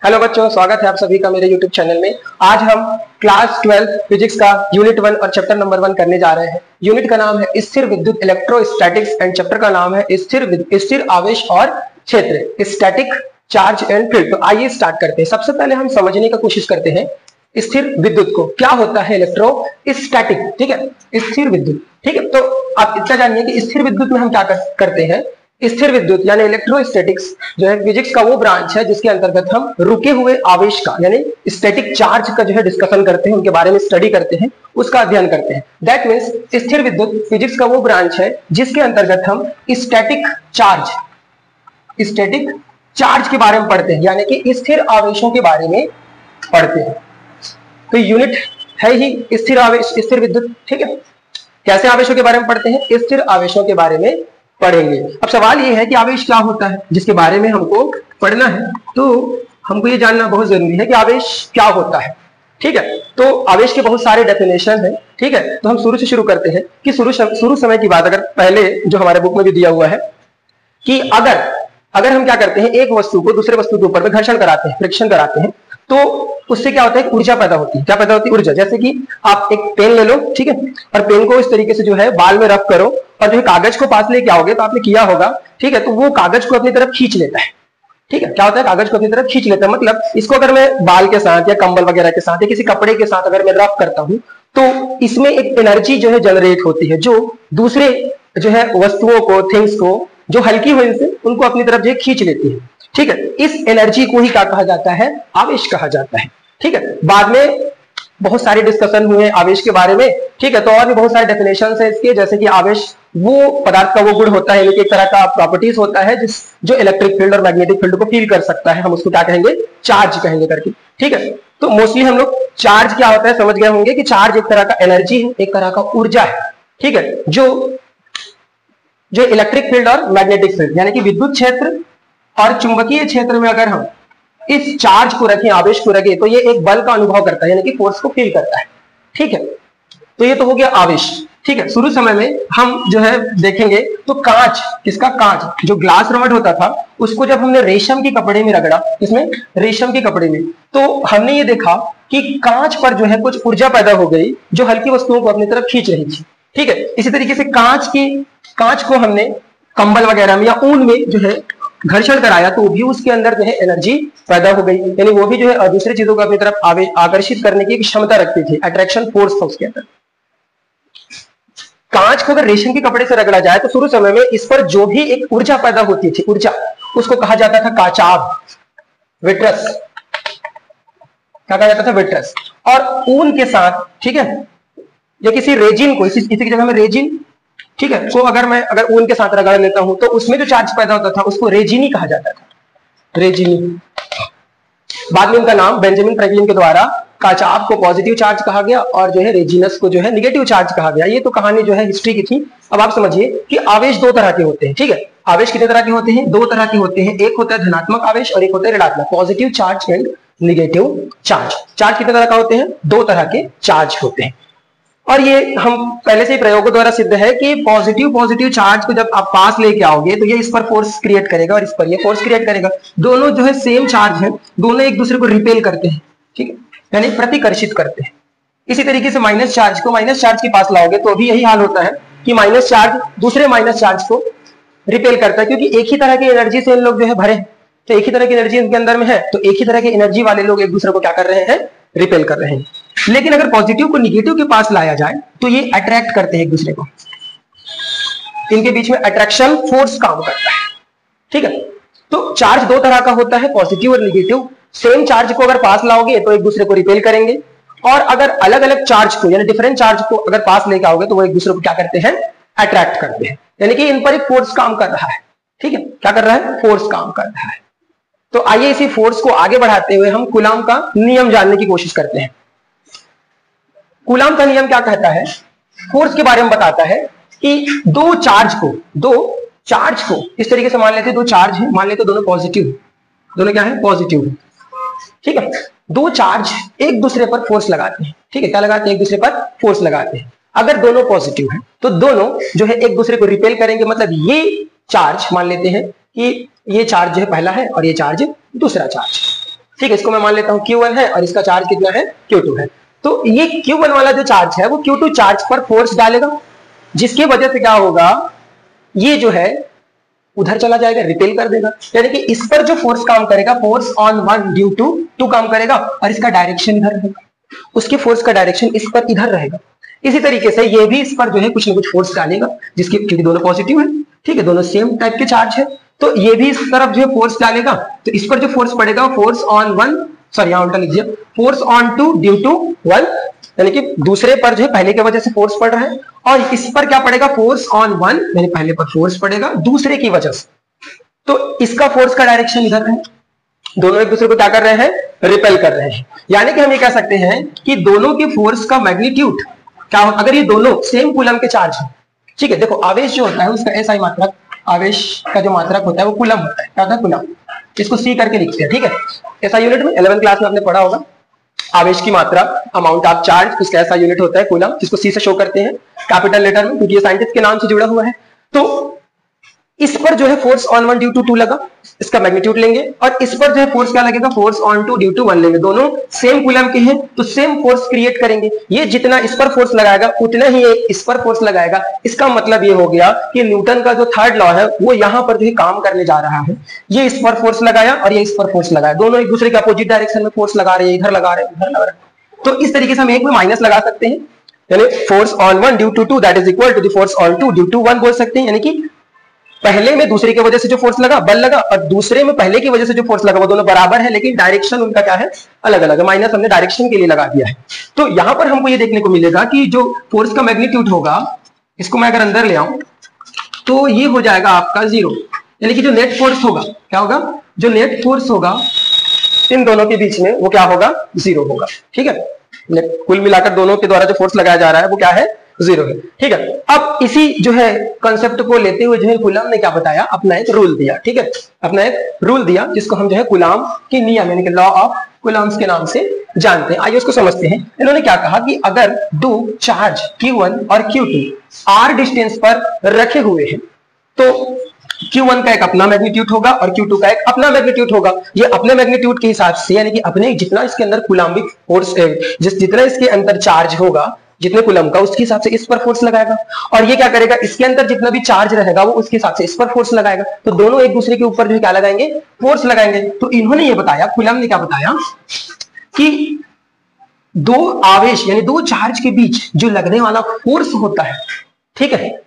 Hello बच्चों, स्वागत है आप सभी का मेरे YouTube चैनल में। आज हम क्लास 12 फिजिक्स का यूनिट 1 और चैप्टर नंबर 1 करने जा रहे हैं। यूनिट का नाम है स्थिर विद्युत इलेक्ट्रोस्टैटिक्स एंड चैप्टर का नाम है स्थिर आवेश और क्षेत्र, स्टैटिक चार्ज एंड फील्ड। तो आइए स्टार्ट करते हैं। सबसे पहले हम समझने का कोशिश करते हैं स्थिर विद्युत को। क्या होता है इलेक्ट्रोस्टैटिक, ठीक है, स्थिर विद्युत, ठीक है। तो आप इतना जानिए कि स्थिर विद्युत में हम क्या करते हैं। स्थिर विद्युत यानी इलेक्ट्रोस्टैटिक्स जो है फिजिक्स का वो ब्रांच है जिसके अंतर्गत हम रुके हुए आवेश का यानी स्टैटिक चार्ज का जो है डिस्कशन करते हैं, उनके बारे में स्टडी करते हैं, उसका अध्ययन करते हैं। दैट मीन्स स्थिर विद्युत फिजिक्स का वो ब्रांच है जिसके अंतर्गत हम स्टैटिक चार्ज के बारे में पढ़ते हैं, यानी कि स्थिर आवेशों के बारे में पढ़ते हैं। तो यूनिट है ही स्थिर आवेश, स्थिर विद्युत, ठीक है। कैसे आवेशों के बारे में पढ़ते हैं, स्थिर आवेशों के बारे में पढ़ेंगे। अब सवाल ये है कि आवेश क्या होता है, जिसके बारे में हमको पढ़ना है। तो हमको ये जानना बहुत जरूरी है कि आवेश क्या होता है, ठीक है। तो आवेश के बहुत सारे डेफिनेशन है, ठीक है। तो हम शुरू से शुरू करते हैं कि शुरू समय की बात अगर पहले जो हमारे बुक में भी दिया हुआ है कि अगर हम क्या करते हैं, एक वस्तु को दूसरे वस्तु के ऊपर में घर्षण कराते हैं, फ्रिक्शन कराते हैं, तो उससे क्या होता है, ऊर्जा पैदा होती है। क्या पैदा होती है? ऊर्जा। जैसे कि आप एक पेन ले लो, ठीक है, और पेन को इस तरीके से जो है बाल में रब करो और जो है कागज को पास लेके आओगे, तो आपने किया होगा, ठीक है, तो वो कागज को अपनी तरफ खींच लेता है, ठीक है। क्या होता है, कागज को अपनी तरफ खींच लेता है। मतलब इसको अगर मैं बाल के साथ या कंबल वगैरह के साथ या किसी कपड़े के साथ अगर मैं रब करता हूं, तो इसमें एक एनर्जी जो है जनरेट होती है, जो दूसरे जो है वस्तुओं को, थिंग्स को, जो हल्की हुई से उनको अपनी तरफ जो खींच लेती है, ठीक है। इस एनर्जी को ही क्या कहा जाता है, आवेश कहा जाता है, ठीक है। बाद में बहुत सारे डिस्कशन हुए आवेश के बारे में, ठीक है। तो और भी बहुत सारे डेफिनेशन है इसके, जैसे कि आवेश वो पदार्थ का वो गुण होता है, एक तरह का प्रॉपर्टीज होता है जो इलेक्ट्रिक फील्ड और मैग्नेटिक फील्ड को फील कर सकता है। हम उसको क्या कहेंगे, चार्ज कहेंगे करके, ठीक है। तो मोस्टली हम लोग चार्ज क्या होता है समझ गए होंगे कि चार्ज एक तरह का एनर्जी है, एक तरह का ऊर्जा है, ठीक है, जो इलेक्ट्रिक फील्ड और मैग्नेटिक फील्ड यानी कि विद्युत क्षेत्र और चुंबकीय क्षेत्र में अगर हम इस चार्ज को रखें, आवेश को रखें, तो ये एक बल का अनुभव करता है, यानी कि फोर्स को फील करता है, ठीक है। तो ये तो हो गया आवेश, ठीक है। शुरू समय में हम जो है देखेंगे तो कांच, किसका, कांच, जो ग्लास रॉड होता था, उसको जब हमने रेशम के कपड़े में रगड़ा, इसमें रेशम के कपड़े में, तो हमने ये देखा कि कांच पर जो है कुछ ऊर्जा पैदा हो गई जो हल्की वस्तुओं को अपनी तरफ खींच रही थी, ठीक है। इसी तरीके से कांच को हमने कंबल वगैरह में या ऊन में जो है घर्षण कराया, तो भी उसके अंदर जो है एनर्जी पैदा हो गई, यानी वो भी जो है दूसरी चीजों को अपनी तरफ आकर्षित करने की क्षमता रखती थी, अट्रैक्शन फोर्स था उसके अंदर। कांच को अगर रेशम के कपड़े से रगड़ा जाए तो शुरू समय में इस पर जो भी एक ऊर्जा पैदा होती थी, ऊर्जा, उसको कहा जाता था काचाभ, विट्रस, क्या कहा जाता था, विट्रस। और ऊन के साथ, ठीक है, या किसी रेजिन को, इसी की जगह में रेजिन, ठीक है, तो अगर ऊन के साथ रगड़ लेता हूं तो उसमें जो चार्ज पैदा होता था उसको रेजिनी कहा जाता था, रेजिनी। बाद में उनका नाम बेंजामिन फ्रैंकलिन के द्वारा काचाभ को पॉजिटिव चार्ज कहा गया और जो है रेजिनस को जो है नेगेटिव चार्ज कहा गया। ये तो कहानी जो है हिस्ट्री की थी। अब आप समझिए कि आवेश दो तरह के होते हैं, ठीक है। आवेश कितने तरह के होते हैं, दो तरह के होते हैं। एक होता है धनात्मक आवेश और एक होता है ऋणात्मक, positive charge and negative charge. Charge कितने तरह का होते हैं, दो तरह के चार्ज होते हैं। और ये हम पहले से ही प्रयोगों द्वारा सिद्ध है कि पॉजिटिव चार्ज को जब आप पास लेके आओगे तो ये इस पर फोर्स क्रिएट करेगा और इस पर ये फोर्स क्रिएट करेगा। दोनों जो है सेम चार्ज है, दोनों एक दूसरे को रिपेल करते हैं, ठीक है, यानी प्रतिकर्षित करते हैं। इसी तरीके से माइनस चार्ज को माइनस चार्ज के पास लाओगे तो भी यही हाल होता है कि माइनस चार्ज दूसरे माइनस चार्ज को रिपेल करता है, क्योंकि एक ही तरह की एनर्जी से इन लोग जो है भरे, तो एक ही तरह की एनर्जी इनके अंदर में है, तो एक ही तरह की एनर्जी वाले लोग एक दूसरे को क्या कर रहे हैं, रिपेल कर रहे हैं। लेकिन अगर पॉजिटिव को निगेटिव के पास लाया जाए तो ये अट्रैक्ट करते हैं एक दूसरे को, इनके बीच में अट्रैक्शन फोर्स काम करता है, ठीक है। तो चार्ज दो तरह का होता है, पॉजिटिव और निगेटिव। सेम चार्ज को अगर पास लाओगे तो एक दूसरे को रिपेल करेंगे, और अगर अलग अलग चार्ज को यानी डिफरेंट चार्ज को अगर पास लेके आओगे तो वो एक दूसरे को क्या करते हैं, अट्रैक्ट करते हैं, यानी कि इन पर एक फोर्स काम कर रहा है, ठीक है। क्या कर रहा है, फोर्स काम कर रहा है। तो आइए इसी फोर्स को आगे बढ़ाते हुए हम कूलॉम का नियम जानने की कोशिश करते हैं। कूलॉम का नियम क्या कहता है, फोर्स के बारे में बताता है कि दो चार्ज को इस तरीके से मान लेते हैं, दो चार्ज है, मान लेते दोनों पॉजिटिव, दोनों क्या है, पॉजिटिव, ठीक है। दो चार्ज एक दूसरे पर फोर्स लगाते हैं, ठीक है, क्या लगाते हैं, एक दूसरे पर फोर्स लगाते हैं। अगर दोनों पॉजिटिव हैं तो दोनों जो है एक दूसरे को रिपेल करेंगे, मतलब ये चार्ज मान लेते हैं कि ये चार्ज जो है पहला है और ये चार्ज दूसरा चार्ज, ठीक है, इसको मैं मान लेता हूं Q1 है और इसका चार्ज कितना है, Q2 है। तो ये Q1 वाला जो चार्ज है वो Q2 चार्ज पर फोर्स डालेगा, जिसकी वजह से क्या होगा, ये जो है उधर चला जाएगा, रिपेल कर देगा। यानी कि इस पर जो फोर्स काम करेगा, फोर्स ऑन 1 ड्यू टू 2 काम करेगा और इसका डायरेक्शन इधर रहेगा, उसके फोर्स का डायरेक्शन इस पर इधर रहेगा। इसी तरीके से ये भी इस पर जो है कुछ ना कुछ फोर्स डालेगा, जिसके क्योंकि दोनों पॉजिटिव है, ठीक है, दोनों सेम टाइप के चार्ज है, तो ये भी इस तरफ जो है फोर्स डालेगा। तो इस पर जो फोर्स पड़ेगा फोर्स ऑन 1, सॉरी यहां उल्टा लिख दिया, फोर्स ऑन 2 ड्यू टू 1, यानी कि दूसरे पर जो है पहले की वजह से फोर्स पड़ रहा है, और इस पर क्या पड़ेगा, फोर्स ऑन 1, यानी पहले पर फोर्स पड़ेगा दूसरे की वजह से। तो इसका फोर्स का डायरेक्शन इधर है, दोनों एक दूसरे को क्या कर रहे हैं, रिपेल कर रहे हैं। यानी कि हम ये कह सकते हैं कि दोनों के फोर्स का मैग्नीट्यूड क्या हो, अगर ये दोनों सेम कूलम के चार्ज है, ठीक है। देखो आवेश जो होता है उसका एसआई मात्रक, आवेश का जो मात्रक होता है वो कूलम होता है, क्या होता है, कूलम। इसको सी करके लिखते हैं, ठीक है। एसआई यूनिट में 11th क्लास में आपने पढ़ा होगा, आवेश की मात्रा, अमाउंट ऑफ चार्ज, उसका एसआई यूनिट होता है कूलम, जिसको सी से शो करते हैं कैपिटल लेटर में, क्योंकि ये साइंटिस्ट के नाम से जुड़ा हुआ है। तो इस पर जो है फोर्स ऑन 1 ड्यू टू 2 लगा, इसका मैग्नीट्यूड लेंगे, और इस पर जो है फोर्स क्या लगेगा, फोर्स ऑन 2 ड्यू टू 1 लेंगे, दोनों सेम कूलम के हैं तो सेम फोर्स क्रिएट करेंगे। ये जितना इस पर फोर्स लगाएगा उतना ही इस पर फोर्स लगाएगा। इसका मतलब ये हो गया कि न्यूटन का जो थर्ड लॉ है वो यहां पर जो है काम करने जा रहा है। ये इस पर फोर्स लगाया और ये इस पर फोर्स लगाया, दोनों एक दूसरे के अपोजिट डायरेक्शन में फोर्स लगा रहे हैं, इधर लगा रहे हैं, उधर लगा रहे हैं। तो इस तरीके से हम एक में माइनस लगा सकते हैं, यानी force on 1 due to 2 that is equal to the force on 2 due to 1 बोल सकते हैं। यानी कि पहले में दूसरे की वजह से जो फोर्स लगा, बल लगा, और दूसरे में पहले की वजह से जो फोर्स लगा वो दोनों बराबर है, लेकिन डायरेक्शन उनका क्या है, अलग अलग है। माइनस हमने डायरेक्शन के लिए लगा दिया है। तो यहां पर हमको ये देखने को मिलेगा कि जो फोर्स का मैग्नीट्यूड होगा, इसको मैं अगर अंदर ले आऊं तो ये हो जाएगा आपका 0, यानी कि जो नेट फोर्स होगा, क्या होगा, जो नेट फोर्स होगा इन दोनों के बीच में वो क्या होगा, 0 होगा, ठीक है। कुल मिलाकर दोनों के द्वारा जो फोर्स लगाया जा रहा है वो क्या है, 0 है, ठीक है। अब इसी जो है कंसेप्ट को लेते हुए जो है कूलम ने क्या बताया, अपना एक रूल दिया, ठीक है, अपना एक रूल दिया जिसको हम जो है कूलम के नियम यानी कि लॉ ऑफ कूलम्स के नाम से जानते हैं। आइए उसको समझते हैं। इन्होंने क्या कहा कि अगर दो चार्ज Q1 और Q2 r डिस्टेंस पर रखे हुए हैं तो Q1 का एक अपना मैग्नीट्यूड होगा और Q2 का एक अपना मैग्नीट्यूड होगा। ये अपने मैग्नीट्यूड के हिसाब से यानी कि अपने जितना इसके अंदर कूलम्बिक फोर्स जितना इसके अंदर चार्ज होगा, जितने कूलम का, उसके हिसाब से इस पर फोर्स लगाएगा, और ये क्या करेगा, इसके अंदर जितना भी चार्ज रहेगा वो उसके हिसाब से इस पर फोर्स लगाएगा। तो दोनों एक दूसरे के ऊपर जो क्या लगाएंगे, फोर्स लगाएंगे। तो इन्होंने ये बताया, कूलम ने क्या बताया कि दो आवेश यानी दो चार्ज के बीच जो लगने वाला फोर्स होता है, ठीक है,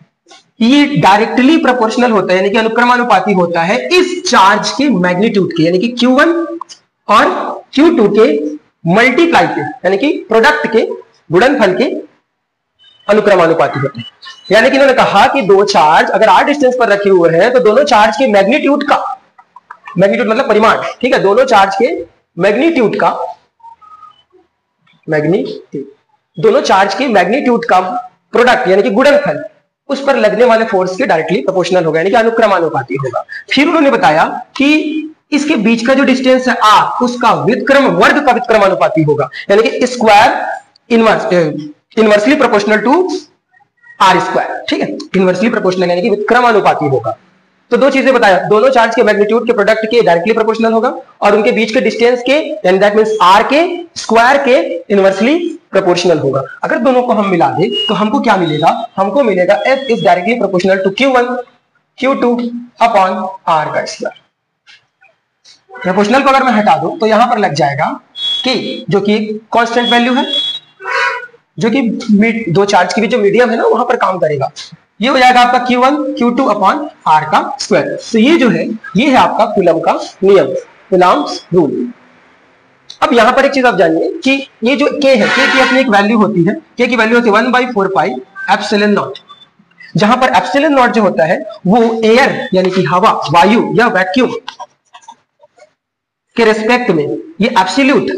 ये डायरेक्टली प्रोपोर्शनल होता है यानी कि अनुक्रमानुपाती होता है इस चार्ज के मैग्नीट्यूड के, यानी कि Q1 और Q2 के मल्टीप्लाई के, यानी कि प्रोडक्ट के, गुणनफल के अनुक्रमानुपाती होते हैं। यानी कि इन्होंने कहा कि दो चार्ज अगर r डिस्टेंस पर रखे हुए हैं तो दोनों चार्ज के मैग्नीट्यूड का, मैग्नीट्यूड मतलब परिमाण, ठीक है, दोनों चार्ज के मैग्नीट्यूड का, दोनों चार्ज के मैग्नीट्यूड का प्रोडक्ट यानी कि गुणनफल उस पर लगने वाले फोर्स के डायरेक्टली प्रोपोर्शनल होगा, यानी कि अनुक्रमानुपाती होगा। फिर उन्होंने बताया कि इसके बीच का जो डिस्टेंस है r, उसका व्युत्क्रम वर्ग का व्युत्क्रमानुपाती होगा, यानी कि square inversely proportional to r square, ठीक है, इनवर्सली प्रोपोर्शनल यानी कि व्युत्क्रमानुपाती होगा। तो दो चीजें बताया, दोनों चार्ज के मैग्नीट्यूड के प्रोडक्ट के डायरेक्टली प्रोपोर्शनल होगा और उनके बीच के डिस्टेंस के यानी दैट मींस r के स्क्वायर के इनवर्सली प्रोपोर्शनल होगा। अगर दोनों को हम मिला दें तो हमको क्या मिलेगा, हमको मिलेगा f is directly proportional to Q1 Q2 upon r का स्क्वायर। प्रोपोर्शनल को अगर मैं हटा दूं तो यहां पर लग जाएगा k, जो कि कांस्टेंट वैल्यू है, जो कि दो चार्ज के बीच जो मीडियम है ना वहां पर काम करेगा। ये हो जाएगा आपका Q1 Q2 अपॉन r का स्क्वायर। तो ये जो है ये है आपका कूलम का नियम, कूलम्स रूल। अब यहां पर एक चीज आप जानिए कि ये जो k है, k की अपनी एक वैल्यू होती है, k की वैल्यू होती है 1/4 पाई एप्सिलॉन नॉट, जहां पर एप्सिलॉन नॉट जो होता है वो एयर यानी कि हवा, वायु या वैक्यूम के रेस्पेक्ट में ये एब्सोल्यूट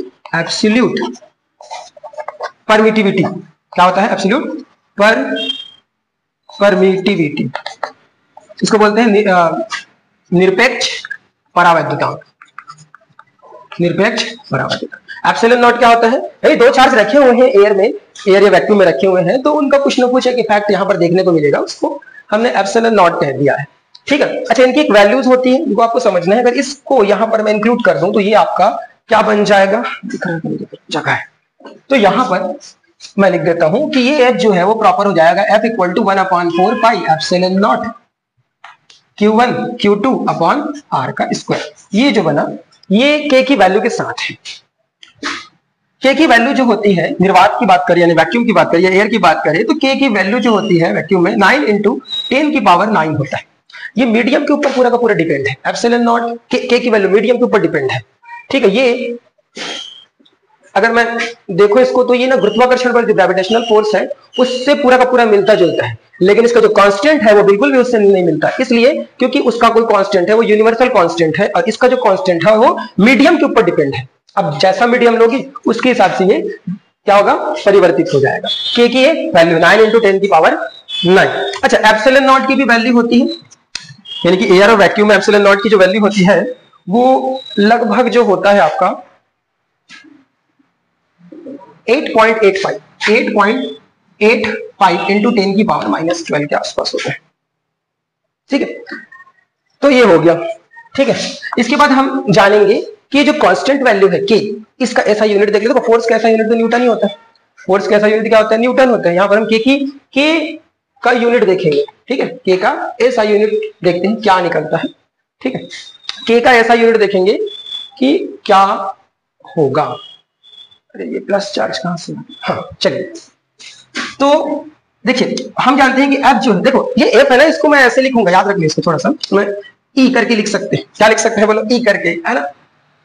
परमिटिविटी क्या होता है, एब्सोल्यूट परमिटिविटी, इसको बोलते हैं निरपेक्ष परावैद्युता। निरपेक्ष परावैद्युता एप्सिलॉन नॉट क्या होता है, यदि दो चार्ज रखे हुए हैं एयर में, एयर या वैक्यूम में रखे हुए हैं तो उनका कुछ ना कुछ एक इफेक्ट यहां पर देखने को मिलेगा, उसको हमने एप्सिलॉन नॉट कह दिया है, ठीक है। अच्छा, इनकी एक वैल्यूज होती है, इनको आपको समझना है। अगर इसको यहां पर मैं इंक्लूड कर दूं तो ये आपका क्या बन जाएगा, जगह है तो यहां पर मैं लिख देता हूं कि ये एफ जो है वो प्रॉपर हो जाएगा F equal to 1/4 pi epsilon naught Q1 Q2 upon R का स्क्वायर। ये जो बना ये K की वैल्यू के साथ है। K की वैल्यू जो होती है, निर्वात की बात करें यानी वैक्यूम की बात करें या एयर की बात करें, तो K की वैल्यू जो होती है वैक्यूम में 9 × 10⁹ होता है। ये मीडियम के ऊपर पूरा का पूरा डिपेंड है। एप्सिलॉन नॉट K की वैल्यू मीडियम के ऊपर डिपेंड है, ठीक है। ये अगर मैं देखो इसको तो ये ना गुरुत्वाकर्षण बल जो ग्रेविटेशनल फोर्स है उससे पूरा का पूरा मिलता जुलता है, लेकिन इसका जो कांस्टेंट है वो बिल्कुल भी उससे नहीं मिलता, इसलिए क्योंकि उसका कोई कांस्टेंट है वो यूनिवर्सल कांस्टेंट है और इसका जो कांस्टेंट है वो मीडियम के ऊपर डिपेंड है। अब जैसा मीडियम लोगी उसके हिसाब से ये क्या होगा, परिवर्तित हो जाएगा। K की वैल्यू 9 × 10⁹। अच्छा, एप्सिलॉन नॉट की भी वैल्यू होती है, यानी कि एयर और वैक्यूम में एप्सिलॉन नॉट की जो वैल्यू होती है वो लगभग जो होता है आपका 8.85 × 10⁻⁻12 के आसपास होता है, ठीक है। तो ये हो गया, ठीक है। इसके बाद हम जानेंगे कि जो कांस्टेंट वैल्यू है K, इसका ऐसा यूनिट देख लो तो फोर्स का ऐसा यूनिट तो न्यूटन ही होता है। फोर्स का ऐसा यूनिट क्या होता है, न्यूटन होता है। यहां पर हम K का यूनिट देखेंगे, ठीक है। K का ऐसा यूनिट देखते हैं क्या निकलता है, ठीक है। K का ऐसा यूनिट देखेंगे कि क्या होगा। अरे ये प्लस चार्ज कहां से, हाँ चलिए। तो देखिए हम जानते हैं कि F जो है, देखो ये F है ना, इसको मैं ऐसे लिखूंगा, याद रखना इसको थोड़ा सा, मैं E करके लिख सकते हैं। क्या लिख सकते हैं बोलो, E करके, है ना।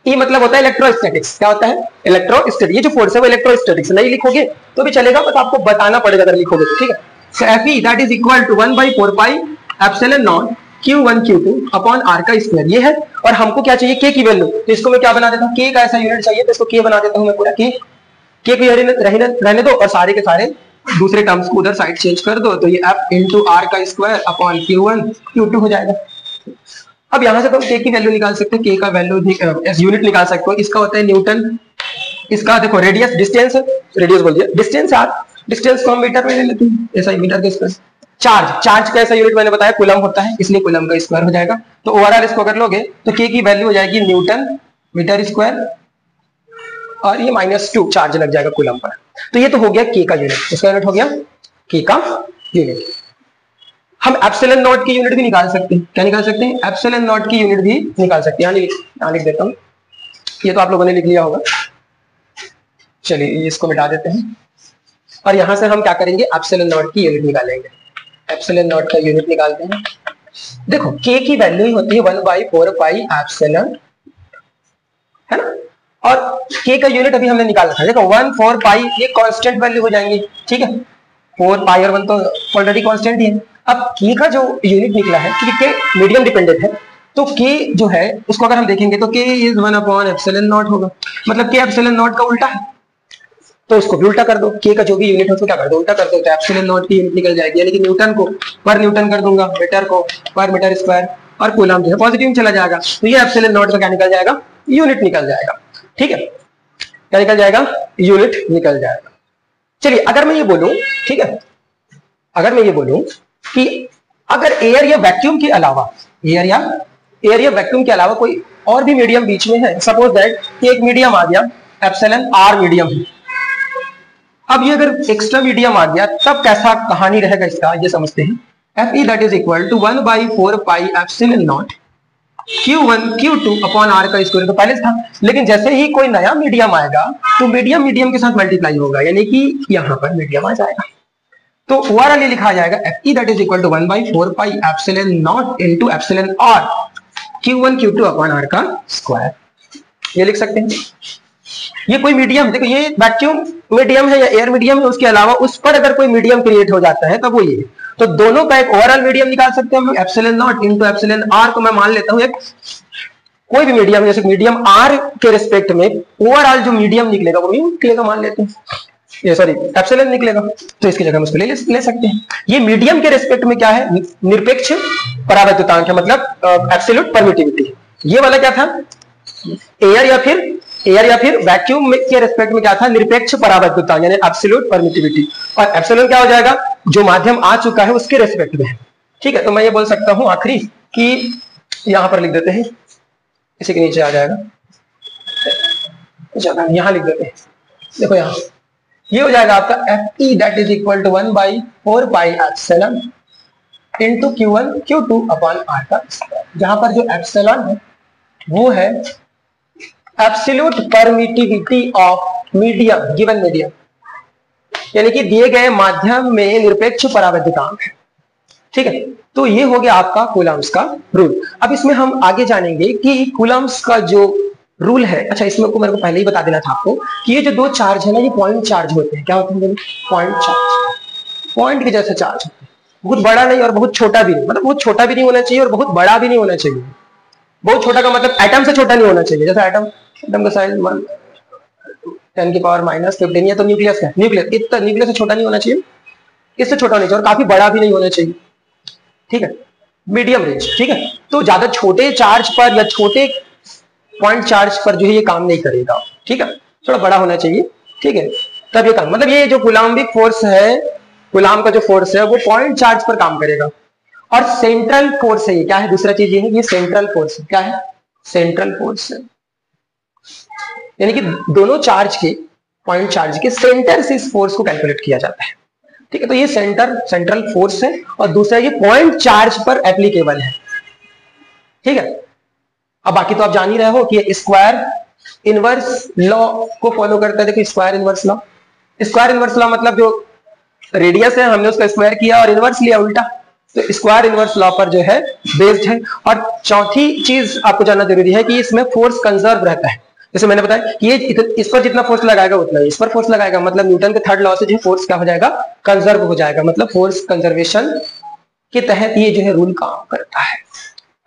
E मतलब होता है इलेक्ट्रोस्टैटिक्स। क्या होता है, इलेक्ट्रोस्टैटिक। ये जो फोर्स है वो इलेक्ट्रोस्टैटिक्स। नहीं लिखोगे तो भी चलेगा, बस आपको बताना पड़ेगा अगर लिखोगे तो, ठीक है। So Fe that is equal to 1/4 pi epsilon naught Q1 Q2 upon R का स्क्वायर। ये है, और हमको क्या चाहिए, K की वैल्यू। तो इसको मैं क्या बना देता हूँ, K का ऐसा यूनिट चाहिए तो इसको K बना देता हूँ मैं पूरा। K को रहने दो और सारे के सारे दूसरे टर्म्स को उधर साइड चेंज कर दो, तो ये F × R का स्क्वायर अपॉन Q1 Q2 हो जाएगा। अब यहां से तुम K की वैल्यू निकाल सकते हो, K का वैल्यू यूनिट निकाल सकते हो। इसका होता है न्यूटन, इसका देखो रेडियस, डिस्टेंस, रेडियस बोल दिया, डिस्टेंस R, डिस्टेंस को हम मीटर में ले लेते हैं, ऐसा ही मीटर के स्क्वायर। चार्ज का ऐसा यूनिट मैंने बताया कूलम होता है, इसलिए कूलम का स्क्वायर हो जाएगा। तो ओवरऑल इसको अगर लोगे तो K की वैल्यू हो जाएगी न्यूटन मीटर स्क्वायर, और ये -2 चार्ज लग जाएगा कूलम पर। तो ये तो हो गया K का यूनिट, इसका यूनिट हो गया K का यूनिट। हम एप्सिलॉन नॉट की यूनिट भी निकाल सकते हैं। क्या निकाल सकते हैं, एप्सिलॉन नॉट की यूनिट भी निकाल सकते हैं। यहाँ लिख देता हूँ, ये तो आप लोगों ने लिख लिया होगा। चलिए इसको मिटा देते हैं, और यहां से हम क्या करेंगे, एप्सिलॉन नॉट की यूनिट निकालेंगे। एप्सिलॉन नॉट का यूनिट निकालते हैं। देखो K की वैल्यू ही होती है 1/4 पाई एप्सिलॉन, है ना। और K का यूनिट अभी हमने निकाल रखा है, देखो 1/4 पाई, ये कांस्टेंट वैल्यू हो जाएंगी, ठीक है। 4 पाई और 1 तो ऑलरेडी कांस्टेंट ही है। अब K का जो यूनिट निकला है, क्योंकि K मीडियम डिपेंडेंट है, तो K जो है उसको अगर हम देखेंगे तो K इज 1/ε0 होगा, मतलब K एप्सिलॉन नॉट का उल्टा है। तो उसको भी उल्टा कर दो, K का जो भी यूनिट हो उसको क्या कर दो, उल्टा कर दो, तो एप्सिलॉन नॉट की यूनिट निकल जाएगी। यानी कि न्यूटन को पर न्यूटन कर दूंगा, मीटर को पर मीटर स्क्वायर, और कूलम जो है पॉजिटिव में चला जाएगा, तो ये एप्सिलॉन नॉट का क्या निकल जाएगा, यूनिट निकल जाएगा, ठीक है। क्या निकल जाएगा, यूनिट निकल जाएगा। चलिए अगर मैं ये बोलूं, ठीक है, अगर मैं ये बोलूं कि अगर एयर या वैक्यूम के अलावा, एयर या वैक्यूम के अलावा कोई और भी मीडियम बीच में है, सपोज दैट कि एक मीडियम आ गया, एप्सिलॉन R मीडियम है। अब ये अगर एक्स्ट्रा मीडियम आ गया तब कैसा कहानी रहेगा इसका, ये समझते हैं। Fe that is equal to 1/4 pi epsilon naught Q1 Q2 upon R का स्क्वायर। तो पहले था, लेकिन जैसे ही कोई नया मीडियम आएगा तो मीडियम के साथ मल्टीप्लाई होगा, यानी कि यहां पर मीडियम आ जाएगा। तो ओवरऑल ये लिखा जाएगा Fe that is equal to 1/4 pi epsilon naught into epsilon R Q1 Q2 upon R का स्क्वायर। ये लिख सकते हैं। ये कोई मीडियम, देखो ये वैक्यूम मीडियम है या एयर मीडियम है, उसके अलावा उस पर अगर कोई मीडियम क्रिएट हो जाता है तब वो ये, तो दोनों का एक ओवरऑल मीडियम निकाल सकते हैं हम, epsilon naught into epsilon R को मैं मान लेता हूं एक कोई भी मीडियम, जैसे मीडियम R के रिस्पेक्ट में ओवरऑल जो मीडियम निकलेगा वो निकलेगा, मान लेते हैं, ये सॉरी एप्सिलॉन निकलेगा, तो इसकी जगह हम उसको ले सकते हैं। ये मीडियम के रिस्पेक्ट में क्या है, निरपेक्ष परावर्तनांक है, मतलब एब्सोल्यूट परमिटिविटी। ये वाला क्या था, एयर या फिर वैक्यूम के रिस्पेक्ट में क्या था, निरपेक्ष परावर्तनांक यानी एब्सोल्यूट परमिटिविटी। और एप्सिलॉन क्या हो जाएगा, जो माध्यम आ चुका है उसके रिस्पेक्ट में, ठीक है। तो मैं ये बोल सकता हूं आखिरी कि यहां पर लिख देते हैं, इसी के नीचे आ जाएगा जगह यहां लिख देते हैं, देखो यहां ये हो जाएगा आपका Fe that is equal to 1/4 pi epsilon into Q1 Q2 upon R का स्क्वायर, जहां पर जो एप्सिलॉन है वो है absolute permittivity of medium, given medium, यानी कि दिए गए माध्यम में निरपेक्ष परावैद्युतांक है। ठीक है, तो ये हो गया आपका कूलम्ब्स का रूल। अब इसमें हम आगे जानेंगे कि कूलम्ब्स का जो रूल है, अच्छा इसमें को मेरे को पहले ही बता देना था आपको कि ये जो दो चार्ज है ना, ये पॉइंट चार्ज होते हैं। क्या होते हैं? पॉइंट चार्ज, पॉइंट के जैसे चार्ज होते हैं, बहुत बड़ा नहीं और बहुत छोटा भी नहीं, मतलब बहुत छोटा भी नहीं होना चाहिए और बहुत बड़ा भी नहीं होना चाहिए। बहुत छोटा का मतलब एटम से छोटा नहीं होना चाहिए, जैसे एटम का साइज 10 की पावर -15, ये तो न्यूक्लियस है, न्यूक्लियस इतना न्यूक्लियस से छोटा नहीं होना चाहिए, इससे छोटा होना चाहिए और काफी बड़ा भी नहीं होना चाहिए। ठीक है, मीडियम रेंज। ठीक है, तो ज्यादा छोटे चार्ज पर या छोटे पॉइंट चार्ज पर जो है ये काम नहीं करेगा। ठीक है, थोड़ा बड़ा होना चाहिए। ठीक है, तब ये काम, मतलब ये जो कूलम्बिक फोर्स है, कूलम्ब का जो फोर्स है वो पॉइंट चार्ज पर काम करेगा। और सेंट्रल फोर्स है, ये क्या है? दूसरा चीज ये है, ये सेंट्रल फोर्स है। क्या है? सेंट्रल फोर्स है, यानी कि दोनों चार्ज के, पॉइंट चार्ज के सेंटर से इस फोर्स को कैलकुलेट किया जाता है। ठीक है, तो ये सेंट्रल फोर्स है और दूसरा ये पॉइंट चार्ज पर एप्लीकेबल है। ठीक है, अब बाकी तो आप जान ही रहे हो कि स्क्वायर इनवर्स लॉ को फॉलो करता है। देखिए square inverse law, square inverse law मतलब जो रेडियस है हमने उसका स्क्वायर किया और इनवर्स लिया उल्टा, तो स्क्वायर इनवर्स लॉ पर जो है बेस्ड है। और चौथी चीज आपको जानना जरूरी है कि इसमें फोर्स कंजर्व रहता है। जैसे मैंने बताया कि ये इस पर जितना फोर्स लगाएगा उतना इस पर फोर्स लगाएगा, मतलब न्यूटन के थर्ड लॉ से जो फोर्स क्या हो जाएगा? कंजर्व हो जाएगा, मतलब फोर्स कंजर्वेशन के तहत ये जो है रूल काम करता है।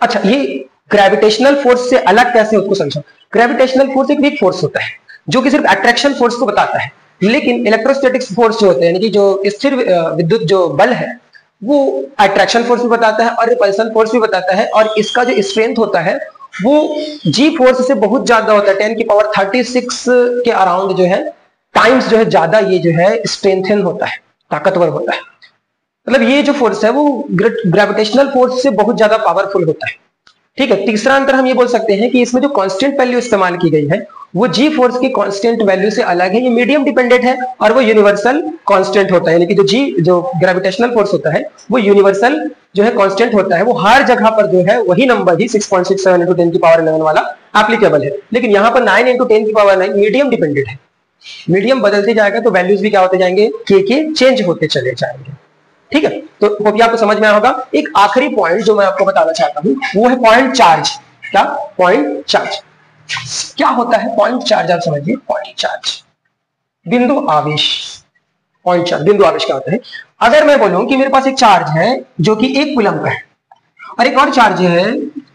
अच्छा, ये ग्रेविटेशनल फोर्स से अलग कैसे उसको समझो। ग्रेविटेशनल फोर्स एक वीक फोर्स होता है जो कि सिर्फ अट्रैक्शन फोर्स को बताता है, लेकिन इलेक्ट्रोस्टैटिक्स फोर्स जो होते हैं, यानी कि जो स्थिर विद्युत जो बल है वो अट्रैक्शन फोर्स भी बताता है और रिपल्सन फोर्स भी बताता है। और इसका जो स्ट्रेंथ होता है वो जी फोर्स से बहुत ज्यादा होता है, 10 की पावर 36 के अराउंड जो है टाइम्स जो है ज्यादा ये जो है स्ट्रेंथन होता है, ताकतवर होता है। मतलब ये जो फोर्स है वो ग्रेविटेशनल फोर्स से बहुत ज्यादा पावरफुल होता है। ठीक है, तीसरा अंतर हम ये बोल सकते हैं कि इसमें जो कांस्टेंट वैल्यू इस्तेमाल की गई है वो जी फोर्स की कांस्टेंट वैल्यू से अलग है, ये मीडियम डिपेंडेंट है और वो यूनिवर्सल कांस्टेंट होता है। यानी कि जो ग्रेविटेशनल फोर्स होता है वो यूनिवर्सल जो है कांस्टेंट होता है, वो हर जगह पर जो है वही नंबर ही 6.67 × 10 की पावर 11 वाला एप्लीकेबल है। लेकिन यहाँ पर 9 × 10 की पावर 9 मीडियम डिपेंडेंट है, मीडियम बदलते जाएगा तो वैल्यूज भी क्या होते जाएंगे? के चेंज होते चले जाएंगे। ठीक है, तो होप आपको समझ में आया होगा। एक आखिरी पॉइंट जो मैं आपको बताना चाहता हूं वो है पॉइंट चार्ज। क्या? पॉइंट चार्ज क्या होता है? पॉइंट चार्ज आप समझिए, पॉइंट चार्ज बिंदु आवेश। पॉइंट चार्ज बिंदु आवेश क्या होता है? अगर मैं बोलूं कि मेरे पास एक चार्ज है जो कि 1 कूलम्ब का है और एक और चार्ज है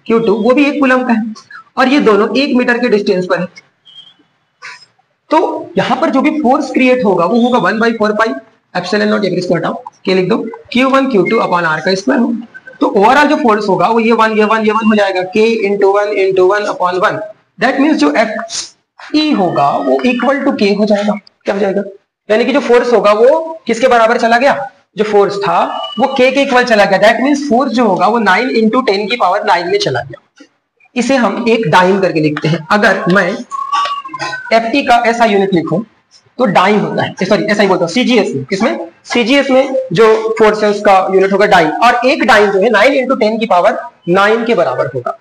Q2 वो भी 1 कूलम्ब का है और ये दोनों 1 मीटर के डिस्टेंस पर है, तो यहां पर जो भी फोर्स क्रिएट होगा वो होगा 1/4 पाई एप्सिलॉन नॉट, इसको हटाओ, के लिख दो, Q1 Q2 अपॉन R का स्क्वायर होगा। तो ओवरऑल जो फोर्स होगा वो ये 1 हो जाएगा, K × 1 अपॉन 1। दैट मींस जो Fe होगा वो इक्वल टू K हो जाएगा। क्या हो जाएगा? यानी कि जो फोर्स होगा वो किसके बराबर चला गया? जो फोर्स था वो K के इक्वल चला गया। दैट मींस फोर्स जो होगा वो 9 × 10 की पावर 9 में चला गया। इसे हम एक डाइन करके लिखते हैं। अगर मैं Ft का ऐसा यूनिट लिखूं तो डाइन होता है, सॉरी ऐसा ही बोलता हूं, CGS में, किसमें? CGS में जो फोर्स है उसका यूनिट होगा डाइन, और एक डाइन जो है 9 × 10 की पावर 9 के बराबर होगा।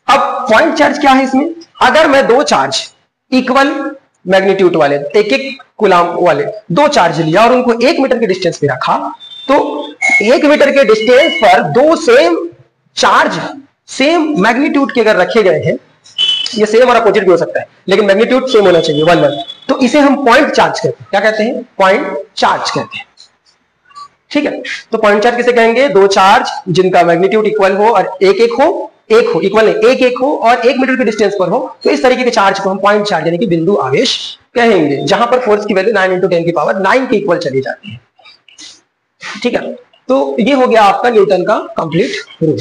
अब पॉइंट चार्ज क्या है इसमें? अगर मैं दो चार्ज इक्वल मैग्नीट्यूड वाले, एक कूलम्ब वाले दो चार्ज लिया और उनको 1 मीटर के डिस्टेंस पे रखा, तो 1 मीटर के डिस्टेंस पर दो सेम चार्ज सेम मैग्नीट्यूड के अगर रखे गए हैं, ये सेम और अपोजिट भी हो सकता है लेकिन मैग्नीट्यूड सेम होना चाहिए 1 तो इसे हम पॉइंट चार्ज कहते हैं। क्या कहते हैं? पॉइंट चार्ज कहते हैं। ठीक है, तो पॉइंट चार्ज किसे कहेंगे? दो चार्ज जिनका मैग्नीट्यूड इक्वल हो और एक हो इक्वल नहीं, एक हो और 1 मीटर के डिस्टेंस पर हो, तो इस तरीके के चार्ज को हम पॉइंट चार्ज यानी कि बिंदु आवेश कहेंगे, जहां पर फोर्स की वैल्यू 9 × 10 की पावर 9 के इक्वल चली जाती है। ठीक है, तो ये हो गया आपका न्यूटन का कंप्लीट रूल।